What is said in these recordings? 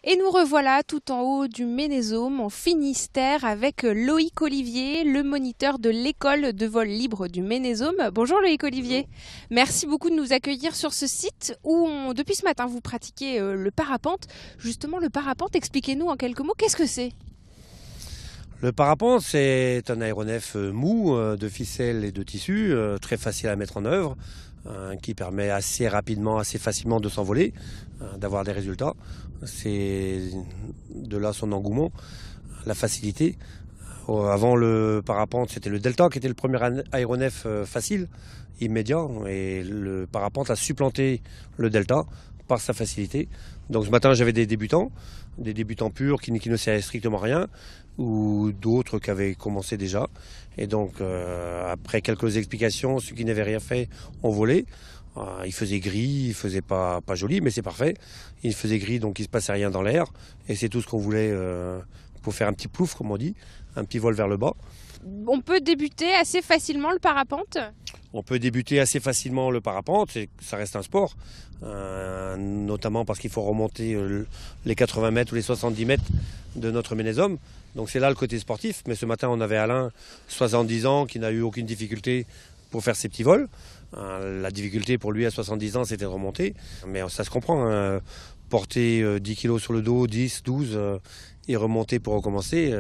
Et nous revoilà tout en haut du Ménésôme, en Finistère, avec Loïc Olivier, le moniteur de l'école de vol libre du Ménésôme. Bonjour Loïc Olivier. Merci beaucoup de nous accueillir sur ce site où, depuis ce matin, vous pratiquez le parapente. Justement, le parapente, expliquez-nous en quelques mots, qu'est-ce que c'est ? Le parapente, c'est un aéronef mou de ficelle et de tissu, très facile à mettre en œuvre, qui permet assez rapidement, assez facilement de s'envoler, d'avoir des résultats. C'est de là son engouement, la facilité. Avant le parapente, c'était le Delta qui était le premier aéronef facile, immédiat, et le parapente a supplanté le Delta par sa facilité. Donc ce matin, j'avais des débutants purs qui ne savaient strictement rien, ou d'autres qui avaient commencé déjà. Et donc, après quelques explications, ceux qui n'avaient rien fait ont volé. Il faisait gris, il faisait pas joli, mais c'est parfait. Il faisait gris, donc il ne se passait rien dans l'air. Et c'est tout ce qu'on voulait pour faire un petit plouf, comme on dit, un petit vol vers le bas. On peut débuter assez facilement le parapente ? On peut débuter assez facilement le parapente, ça reste un sport, notamment parce qu'il faut remonter les 80 mètres ou les 70 mètres de notre Ménésôme. Donc c'est là le côté sportif, mais ce matin on avait Alain, 70 ans, qui n'a eu aucune difficulté pour faire ses petits vols. La difficulté pour lui à 70 ans c'était de remonter, mais ça se comprend, porter 10 kilos sur le dos, 10, 12 et remonter pour recommencer,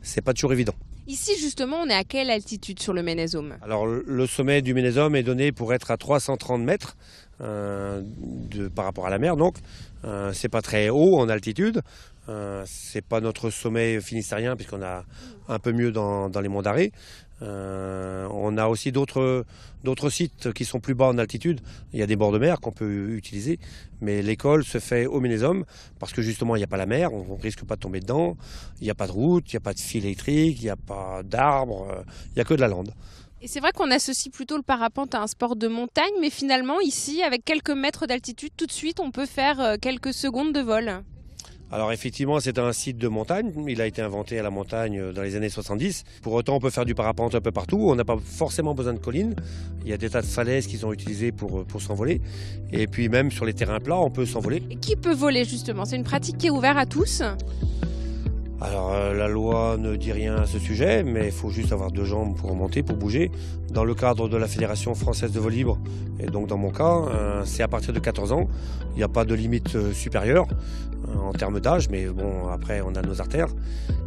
c'est pas toujours évident. Ici, justement, on est à quelle altitude sur le Ménésôme ? Alors, le sommet du Ménésôme est donné pour être à 330 mètres par rapport à la mer. Donc, c'est pas très haut en altitude. C'est pas notre sommet finistérien, puisqu'on a un peu mieux dans les monts d'Arrée. On a aussi d'autres sites qui sont plus bas en altitude. Il y a des bords de mer qu'on peut utiliser, mais l'école se fait au Ménésôme parce que justement il n'y a pas la mer, on risque pas de tomber dedans, il n'y a pas de route, il n'y a pas de fil électrique, il n'y a pas d'arbres, il n'y a que de la lande. Et c'est vrai qu'on associe plutôt le parapente à un sport de montagne, mais finalement ici, avec quelques mètres d'altitude, tout de suite on peut faire quelques secondes de vol. Alors effectivement, c'est un site de montagne. Il a été inventé à la montagne dans les années 70. Pour autant, on peut faire du parapente un peu partout. On n'a pas forcément besoin de collines. Il y a des tas de falaises qui sont utilisées pour s'envoler. Et puis même sur les terrains plats, on peut s'envoler. Et qui peut voler justement ? C'est une pratique qui est ouverte à tous ? Alors la loi ne dit rien à ce sujet, mais il faut juste avoir deux jambes pour remonter, pour bouger. Dans le cadre de la Fédération française de vol libre, et donc dans mon cas, c'est à partir de 14 ans. Il n'y a pas de limite supérieure en termes d'âge, mais bon, après on a nos artères.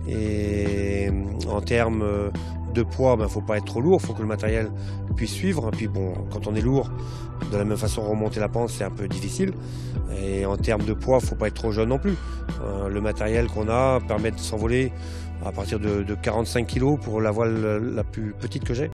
Et en termes de poids, il ne faut pas être trop lourd, il faut que le matériel puisse suivre. Et puis bon, quand on est lourd, de la même façon remonter la pente, c'est un peu difficile. Et en termes de poids, il ne faut pas être trop jeune non plus. Le matériel qu'on a permet de s'envoler à partir de 45 kg pour la voile la plus petite que j'ai.